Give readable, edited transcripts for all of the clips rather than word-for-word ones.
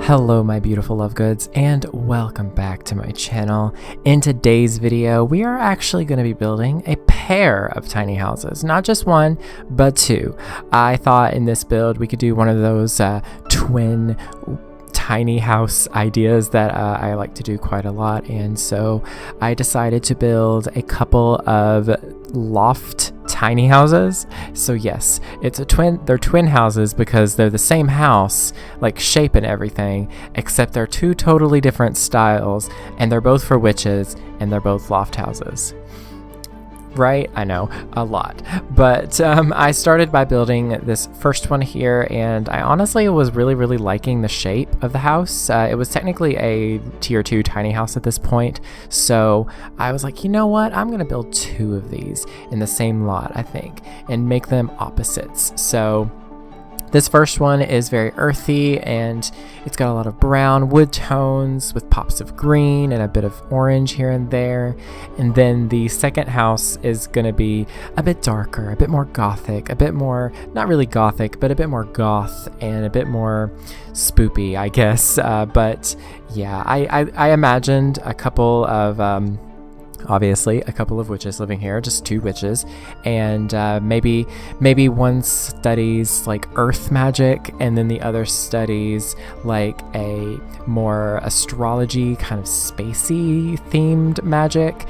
Hello my beautiful love goods, and welcome back to my channel. In today's video we are actually going to be building a pair of tiny houses, not just one but two. I thought in this build we could do one of those twin tiny house ideas that I like to do quite a lot, and so I decided to build a couple of loft tiny houses. So yes, they're twin houses because they're the same house, like shape and everything, except they're two totally different styles, and they're both for witches, and they're both loft houses. Right? I know, a lot. But I started by building this first one here, and I honestly was really liking the shape of the house. It was technically a tier 2 tiny house at this point, so I was like, you know what? I'm going to build two of these in the same lot, I think, and make them opposites. So this first one is very earthy, and it's got a lot of brown wood tones with pops of green and a bit of orange here and there. And then the second house is going to be a bit darker, a bit more gothic, a bit more, not really gothic, but a bit more goth and a bit more spoopy, I guess. But yeah, I imagined a couple of obviously a couple of witches living here, just two witches, and maybe one studies like earth magic, and then the other studies like a more astrology kind of spacey themed magic,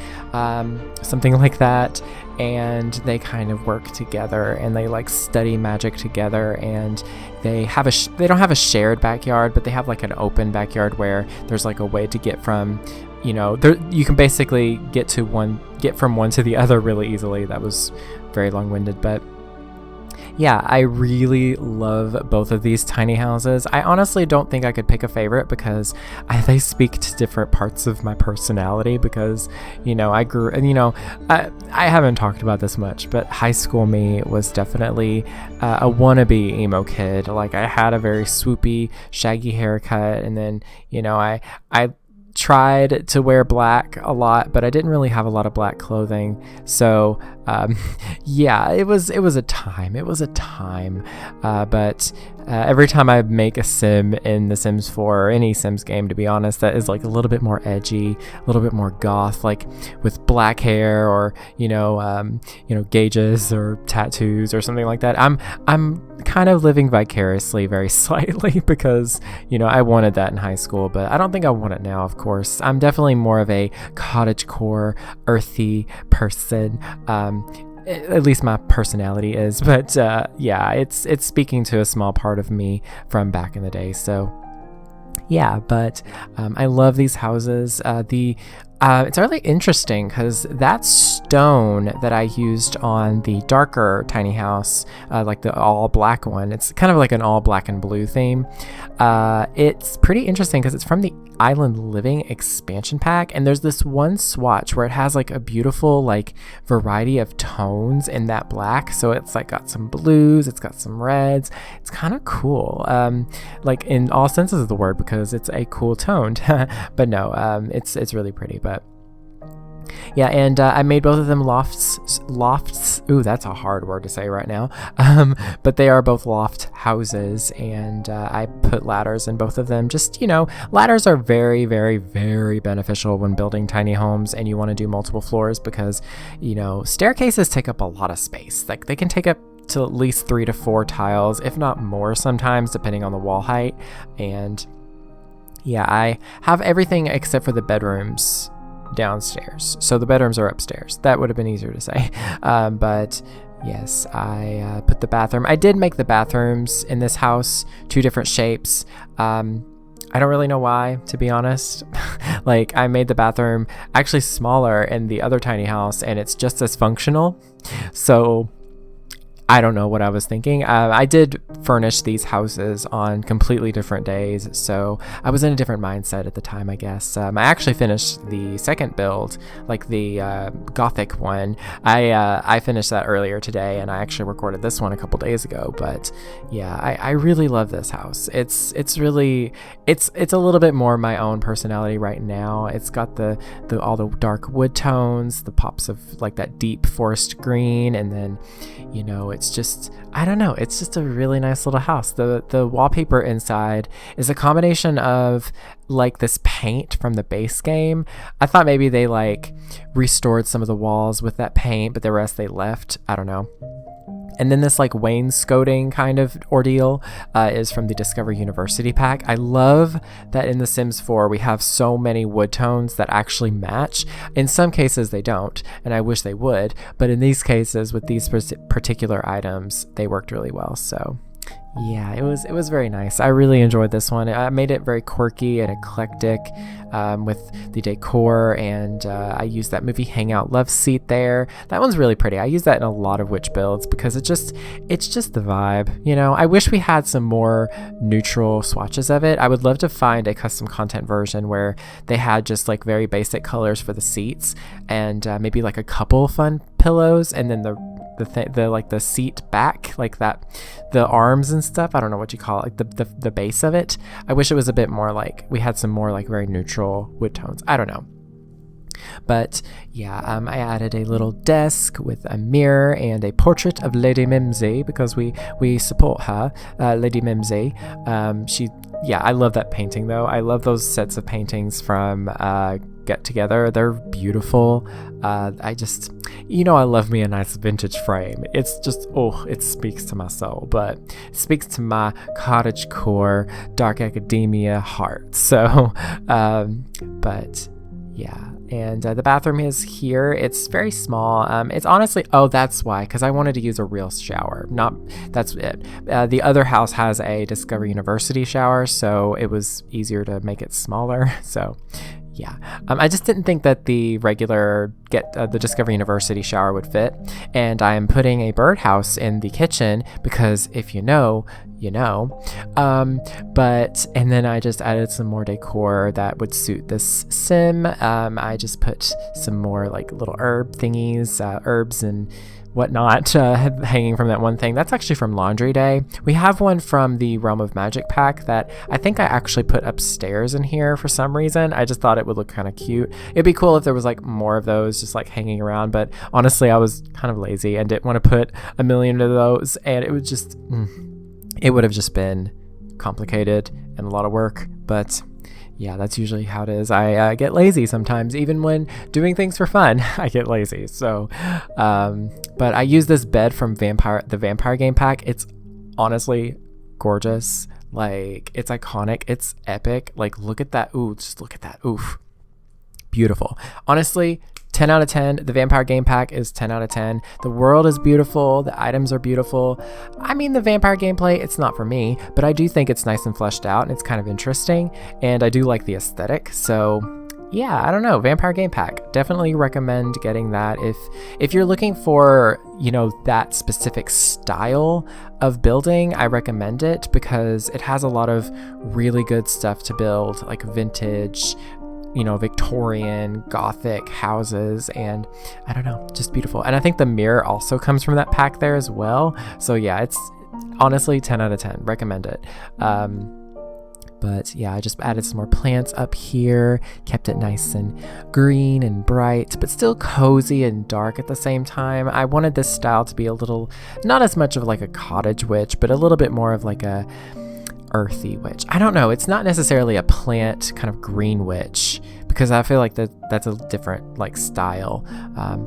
something like that. And they kind of work together, and they like study magic together, and they have they don't have a shared backyard, but they have like an open backyard where there's like a way to get from, you know, you can basically get from one to the other really easily. That was very long-winded, but yeah, I really love both of these tiny houses. I honestly don't think I could pick a favorite because they speak to different parts of my personality, because, you know, I haven't talked about this much, but high school me was definitely a wannabe emo kid. Like, I had a very swoopy, shaggy haircut, and then, you know, I tried to wear black a lot, but I didn't really have a lot of black clothing. So yeah, it was a time. But every time I make a sim in The Sims 4 or any Sims game, to be honest, that is like a little bit more edgy, a little bit more goth, like with black hair, or you know, gauges or tattoos or something like that, I'm kind of living vicariously very slightly, because, you know, I wanted that in high school, but I don't think I want it now. Of course, I'm definitely more of a cottagecore, earthy person. At least my personality is, but yeah, it's speaking to a small part of me from back in the day. So yeah, but I love these houses. It's really interesting because that stone that I used on the darker tiny house, like the all black one, it's kind of like an all black and blue theme. It's pretty interesting because it's from the Island Living expansion pack, and there's this one swatch where it has like a beautiful like variety of tones in that black. So it's like got some blues, it's got some reds. It's kind of cool, like in all senses of the word, because it's a cool toned. But no, it's really pretty. But yeah, and I made both of them lofts. Ooh, that's a hard word to say right now. But they are both loft houses, and I put ladders in both of them. Just, you know, ladders are very beneficial when building tiny homes and you want to do multiple floors, because, you know, staircases take up a lot of space. Like, they can take up to at least 3 to 4 tiles, if not more sometimes, depending on the wall height. And yeah, I have everything except for the bedrooms downstairs, so the bedrooms are upstairs. That would have been easier to say. But yes, I put the bathroom. I did make the bathrooms in this house two different shapes. I don't really know why, to be honest. Like, I made the bathroom actually smaller in the other tiny house, and it's just as functional. So I don't know what I was thinking. I did furnish these houses on completely different days, so I was in a different mindset at the time, I guess. I actually finished the second build, like the gothic one. I finished that earlier today, and I actually recorded this one a couple days ago. But yeah, I really love this house. It's a little bit more my own personality right now. It's got all the dark wood tones, the pops of like that deep forest green, and then, you know, it's just, I don't know, it's just a really nice little house. The wallpaper inside is a combination of like this paint from the base game. I thought maybe they like restored some of the walls with that paint, but the rest they left. I don't know. And then this like wainscoting kind of ordeal is from the Discover University pack. I love that in The Sims 4 we have so many wood tones that actually match. In some cases they don't, and I wish they would, but in these cases with these particular items, they worked really well. So yeah, it was very nice. I really enjoyed this one. I made it very quirky and eclectic with the decor, and I used that movie Hangout love seat there. That one's really pretty. I use that in a lot of witch builds because it's just the vibe, you know. I wish we had some more neutral swatches of it. I would love to find a custom content version where they had just like very basic colors for the seats and maybe like a couple fun pillows, and then the like the seat back, like that, the arms and stuff, I don't know what you call it, like the base of it. I wish it was a bit more like we had some more like very neutral wood tones. I don't know. But yeah, I added a little desk with a mirror and a portrait of Lady Mimsy because we support her, Lady Mimsy. Yeah, I love that painting though. I love those sets of paintings from Get Together. They're beautiful. I just, you know, I love me a nice vintage frame. It's just, it speaks to my soul, but it speaks to my cottage core, dark academia heart. So, but yeah. And the bathroom is here. It's very small. It's honestly, that's why, because I wanted to use a real shower. That's it. The other house has a Discover University shower, so it was easier to make it smaller. So yeah, I just didn't think that the regular the Discover University shower would fit, and I am putting a birdhouse in the kitchen because if you know, you know. And then I just added some more decor that would suit this sim. I just put some more like little herb thingies, herbs and whatnot hanging from that one thing. That's actually from Laundry Day. We have one from the Realm of Magic pack that I think I actually put upstairs in here for some reason. I just thought it would look kind of cute. It'd be cool if there was like more of those just like hanging around, but honestly I was kind of lazy and didn't want to put a million of those, and it would just it would have just been complicated and a lot of work. But yeah, that's usually how it is. I get lazy sometimes, even when doing things for fun. I get lazy. So, but I use this bed from the Vampire Game pack. It's honestly gorgeous. Like, it's iconic. It's epic. Like, look at that. Ooh, just look at that. Oof. Beautiful. Honestly, 10 out of 10. The Vampire Game pack is 10 out of 10. The world is beautiful. The items are beautiful. I mean, the vampire gameplay, it's not for me, but I do think it's nice and fleshed out and it's kind of interesting, and I do like the aesthetic. So yeah, I don't know, Vampire Game pack, definitely recommend getting that if you're looking for, you know, that specific style of building. I recommend it because it has a lot of really good stuff to build, like vintage, you know, Victorian, Gothic houses, and I don't know, just beautiful. And I think the mirror also comes from that pack there as well. So yeah, it's honestly 10 out of 10. Recommend it. But yeah, I just added some more plants up here, kept it nice and green and bright, but still cozy and dark at the same time. I wanted this style to be a little, not as much of like a cottage witch, but a little bit more of like a earthy witch. I don't know, it's not necessarily a plant kind of green witch, because I feel like that's a different like style,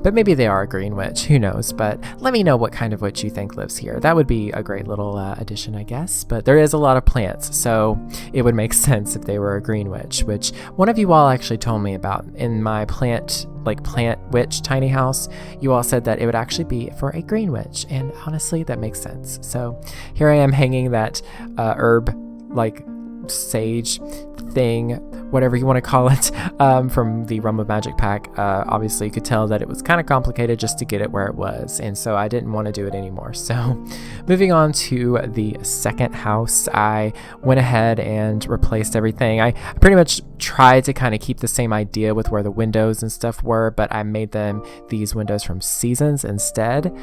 but maybe they are a green witch, who knows. But let me know what kind of witch you think lives here. That would be a great little addition, I guess. But there is a lot of plants, so it would make sense if they were a green witch, which one of you all actually told me about in my plant witch tiny house. You all said that it would actually be for a green witch, and honestly that makes sense. So here I am hanging that herb, like sage thing, whatever you want to call it, from the Realm of Magic pack. Obviously you could tell that it was kind of complicated just to get it where it was, and so I didn't want to do it anymore. So moving on to the second house, I went ahead and replaced everything. I pretty much tried to kind of keep the same idea with where the windows and stuff were, but I made them these windows from Seasons instead.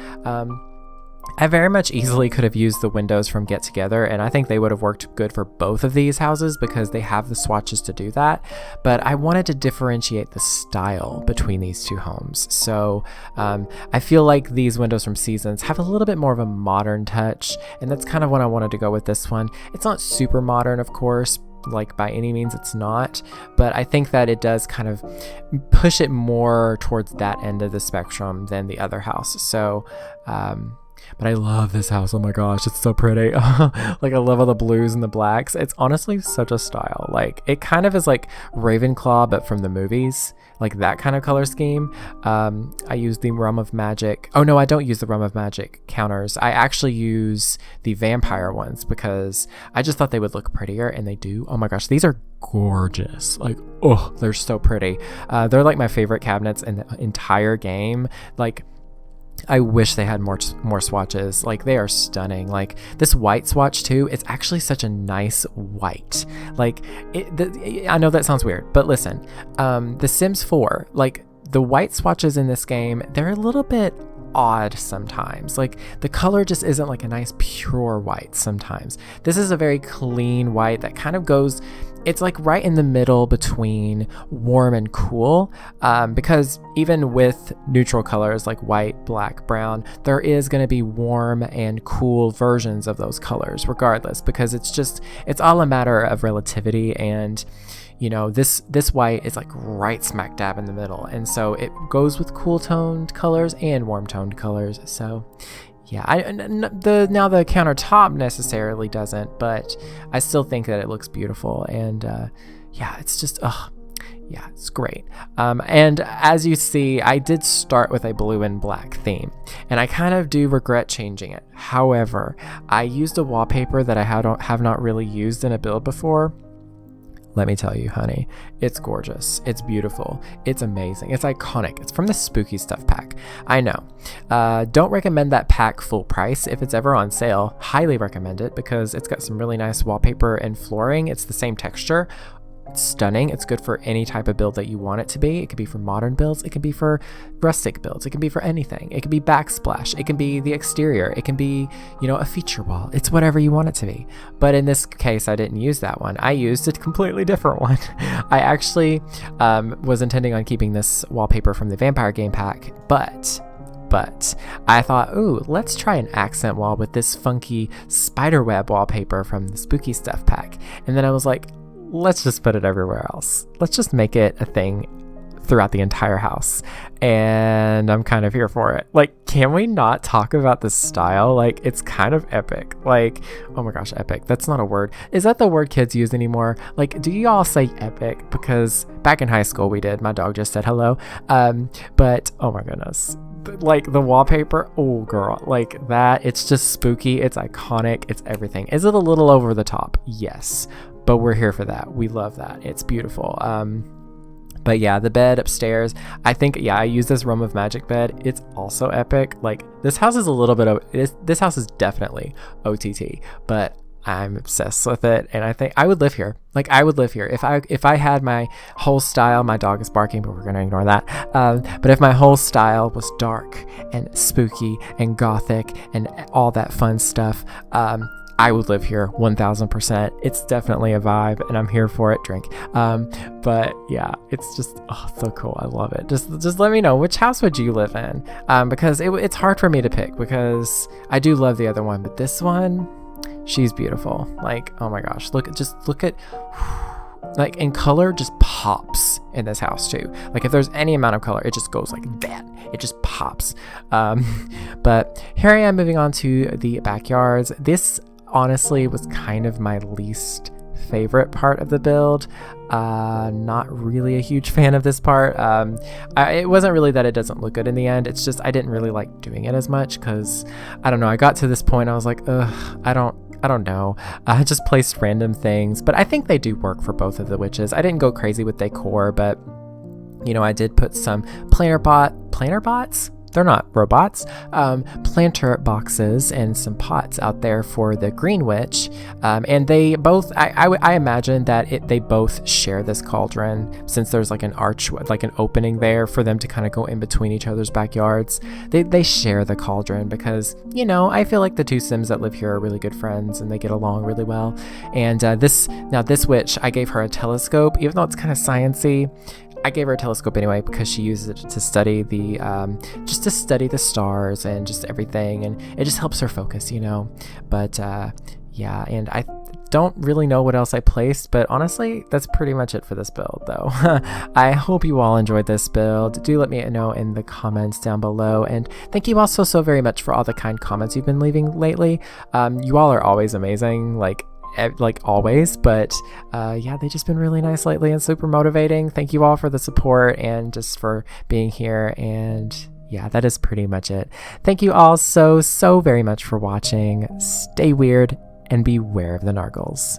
I very much easily could have used the windows from Get Together, and I think they would have worked good for both of these houses because they have the swatches to do that. But I wanted to differentiate the style between these two homes. So I feel like these windows from Seasons have a little bit more of a modern touch, and that's kind of what I wanted to go with this one. It's not super modern, of course, like by any means it's not, but I think that it does kind of push it more towards that end of the spectrum than the other house. So but I love this house. Oh my gosh, it's so pretty. Like, I love all the blues and the blacks. It's honestly such a style. Like, it kind of is like Ravenclaw, but from the movies, like that kind of color scheme. I use the Realm of Magic. Oh no, I don't use the Realm of Magic counters. I actually use the vampire ones because I just thought they would look prettier, and they do. Oh my gosh, these are gorgeous. Like, oh, they're so pretty. They're like my favorite cabinets in the entire game. Like, I wish they had more swatches. Like, they are stunning. Like, this white swatch too, it's actually such a nice white. Like, I know that sounds weird, but listen, The Sims 4, like, the white swatches in this game, they're a little bit odd sometimes. Like, the color just isn't like a nice pure white sometimes. This is a very clean white that kind of goes, it's like right in the middle between warm and cool, because even with neutral colors like white, black, brown, there is going to be warm and cool versions of those colors regardless, because it's all a matter of relativity. And you know, this white is like right smack dab in the middle, and so it goes with cool toned colors and warm toned colors. So yeah, the countertop necessarily doesn't, but I still think that it looks beautiful. And yeah, it's just yeah, it's great. And as you see, I did start with a blue and black theme, and I kind of do regret changing it. However, I used a wallpaper that I have not really used in a build before. Let me tell you, honey, it's gorgeous. It's beautiful. It's amazing. It's iconic. It's from the Spooky Stuff pack. I know. Don't recommend that pack full price. If it's ever on sale, highly recommend it because it's got some really nice wallpaper and flooring. It's the same texture. It's stunning. It's good for any type of build that you want it to be. It could be for modern builds. It can be for rustic builds. It can be for anything. It can be backsplash. It can be the exterior. It can be, you know, a feature wall. It's whatever you want it to be. But in this case, I didn't use that one. I used a completely different one. I actually was intending on keeping this wallpaper from the Vampire game pack, but I thought, ooh, let's try an accent wall with this funky spiderweb wallpaper from the Spooky Stuff pack. And then I was like, let's just put it everywhere else. Let's just make it a thing throughout the entire house. And I'm kind of here for it. Like, can we not talk about the style? Like, it's kind of epic. Like, oh my gosh, epic. That's not a word. Is that the word kids use anymore? Like, do you all say epic? Because back in high school we did. My dog just said hello. But oh my goodness. Like, the wallpaper, oh girl, like that, it's just spooky, it's iconic, it's everything. Is it a little over the top? Yes, but we're here for that. We love that. It's beautiful. But yeah, the bed upstairs, I think, yeah, I use this Realm of Magic bed. It's also epic. Like, this house is a little bit of, this house is definitely OTT, but I'm obsessed with it, and I think I would live here. Like, I would live here if I had my whole style. My dog is barking, but we're gonna ignore that. But if my whole style was dark and spooky and gothic and all that fun stuff, I would live here 1000%. It's definitely a vibe, and I'm here for it. Drink. But yeah, it's just so cool. I love it. Just let me know, which house would you live in? Because it's hard for me to pick because I do love the other one, but this one, she's beautiful. Like, oh my gosh, look at like, in color just pops in this house too. Like, if there's any amount of color, it just goes like that. It just pops. But here I am moving on to the backyards. This honestly was kind of my least favorite part of the build. Not really a huge fan of this part. It wasn't really that it doesn't look good in the end. It's just I didn't really like doing it as much because, I don't know, I got to this point, I was like, I don't know. I just placed random things, but I think they do work for both of the witches. I didn't go crazy with decor, but you know, I did put some planer bots. they're not robots, planter boxes and some pots out there for the green witch. And they both, I imagine that they both share this cauldron, since there's like an arch, like an opening there for them to kind of go in between each other's backyards. They share the cauldron because, you know, I feel like the two Sims that live here are really good friends and they get along really well. And this witch, I gave her a telescope, even though it's kind of sciencey. I gave her a telescope anyway because she uses it to study the stars and just everything, and it just helps her focus, you know. But yeah, and I don't really know what else I placed, but honestly, that's pretty much it for this build, though. I hope you all enjoyed this build. Do let me know in the comments down below, and thank you all so very much for all the kind comments you've been leaving lately. You all are always amazing, like always, but yeah, they've just been really nice lately and super motivating. Thank you all for the support and just for being here, and yeah, that is pretty much it. Thank you all so very much for watching. Stay weird and beware of the nargles.